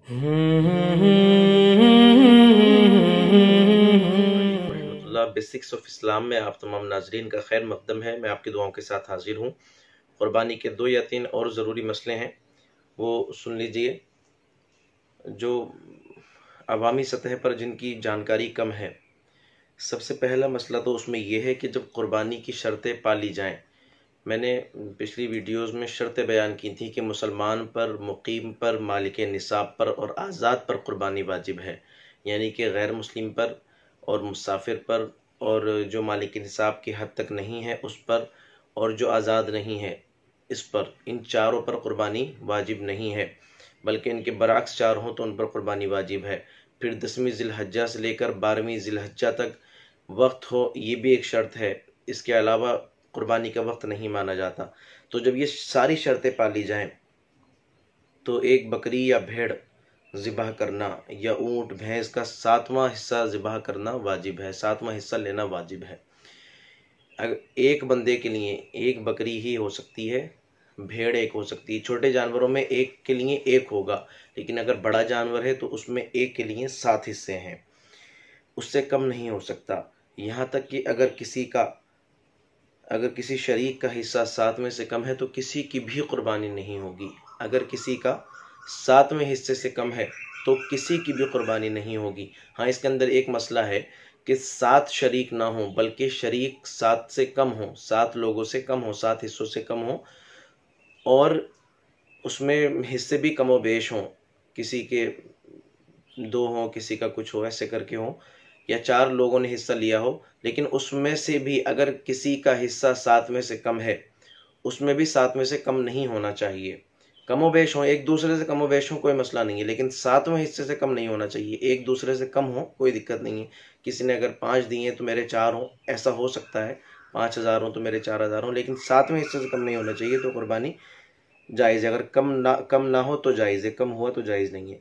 रहमतुल्लाह basics of Islam में आप तमाम नाजरीन का खैर मकदम है। मैं आपकी दुआओं के साथ हाजिर हूँ। कुर्बानी के 2 या 3 और ज़रूरी मसले हैं, वो सुन लीजिए। जो अवामी सतह पर जिनकी जानकारी कम है, सबसे पहला मसला तो उसमें यह है कि जब कुर्बानी की शर्तें पाली जाएं, मैंने पिछली वीडियोस में शर्तें बयान की थी कि मुसलमान पर, मुकीम पर, मालिक निसाब पर और आज़ाद पर कुर्बानी वाजिब है, यानी कि गैर मुस्लिम पर और मुसाफिर पर और जो मालिक निसाब की हद तक नहीं है उस पर और जो आज़ाद नहीं है इस पर, इन चारों पर कुर्बानी वाजिब नहीं है, बल्कि इनके बरअक्स चार हों तो उन पर कुर्बानी वाजिब है। फिर 10वीं ज़िलहज्जा से लेकर 12वीं ज़िलहज्जा तक वक्त हो, ये भी एक शर्त है। इसके अलावा कुर्बानी का वक्त नहीं माना जाता। तो जब ये सारी शर्तें पाली जाएं तो एक बकरी या भेड़ ज़िबह करना या ऊँट भैंस का 7वां हिस्सा ज़िबह करना वाजिब है, 7वां हिस्सा लेना वाजिब है। अगर एक बंदे के लिए एक बकरी ही हो सकती है, भेड़ एक हो सकती है। छोटे जानवरों में एक के लिए एक होगा, लेकिन अगर बड़ा जानवर है तो उसमें एक के लिए 7 हिस्से हैं, उससे कम नहीं हो सकता। यहाँ तक कि अगर किसी शरीक का हिस्सा 7 में से कम है तो किसी की भी कुर्बानी नहीं होगी। अगर किसी का 7वें हिस्से से कम है तो किसी की भी कुर्बानी नहीं होगी। हाँ, इसके अंदर एक मसला है कि 7 शरीक ना हो, बल्कि शरीक 7 से कम हो, 7 लोगों से कम हो, 7 हिस्सों से कम हो और उसमें हिस्से भी कमो बेश हों, किसी के 2 हों, किसी का कुछ हो, ऐसे करके हों, या 4 लोगों ने हिस्सा लिया हो, लेकिन उसमें से भी अगर किसी का हिस्सा 7 में से कम है, उसमें भी 7 में से कम नहीं होना चाहिए। कमोबेश हो, एक दूसरे से कमोबेश हो, कोई मसला नहीं है, लेकिन 7वें हिस्से से कम नहीं होना चाहिए। एक दूसरे से कम हो कोई दिक्कत नहीं है। किसी ने अगर 5 दिए तो मेरे 4 हों, ऐसा हो सकता है। 5,000 हो तो मेरे 4,000 हो, लेकिन 7वें हिस्से से कम नहीं होना चाहिए, तो कुर्बानी जायज़ है। अगर कम ना हो तो जायज़ है, कम हुआ तो जायज़ नहीं है।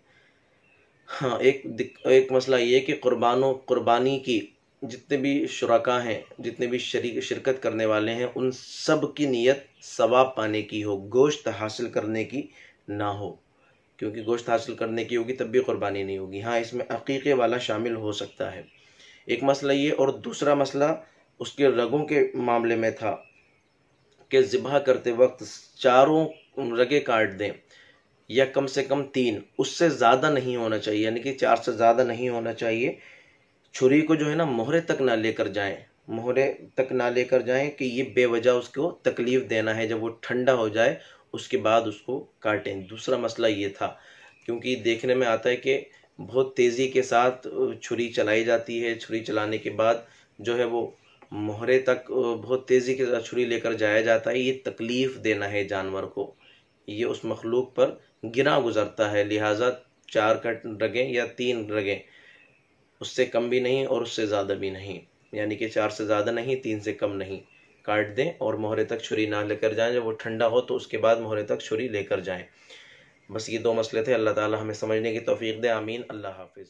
हाँ, एक मसला ये है कि कुर्बानी की जितने भी शुरका हैं, जितने भी शिरकत करने वाले हैं, उन सब की नीयत सवाब पाने की हो, गोश्त हासिल करने की ना हो, क्योंकि गोश्त हासिल करने की होगी तब भी कुर्बानी नहीं होगी। हाँ, इसमें अकीक़े वाला शामिल हो सकता है। एक मसला ये, और दूसरा मसला उसके रगों के मामले में था कि ज़िबह करते वक्त चारों रगें काट दें या कम से कम 3, उससे ज़्यादा नहीं होना चाहिए, यानी कि 4 से ज़्यादा नहीं होना चाहिए। छुरी को जो है ना मोहरे तक ना लेकर जाएं, मोहरे तक ना लेकर जाएं कि ये बेवजह उसको तकलीफ़ देना है। जब वो ठंडा हो जाए उसके बाद उसको काटें। दूसरा मसला ये था, क्योंकि देखने में आता है कि बहुत तेज़ी के साथ छुरी चलाई जाती है, छुरी चलाने के बाद जो है वो मोहरे तक बहुत तेज़ी के साथ छुरी लेकर जाया जाता है। ये तकलीफ़ देना है जानवर को, ये उस मखलूक पर गिरा गुजरता है, लिहाजा 4 कट रगें या 3 रगें, उससे कम भी नहीं और उससे ज़्यादा भी नहीं, यानी कि 4 से ज़्यादा नहीं, 3 से कम नहीं, काट दें और मोहरे तक छुरी ना लेकर जाएं। जब वो ठंडा हो तो उसके बाद मोहरे तक छुरी लेकर जाएं। बस ये 2 मसले थे। अल्लाह ताला हमें समझने की तौफीक दे। आमीन। अल्लाह हाफिज़।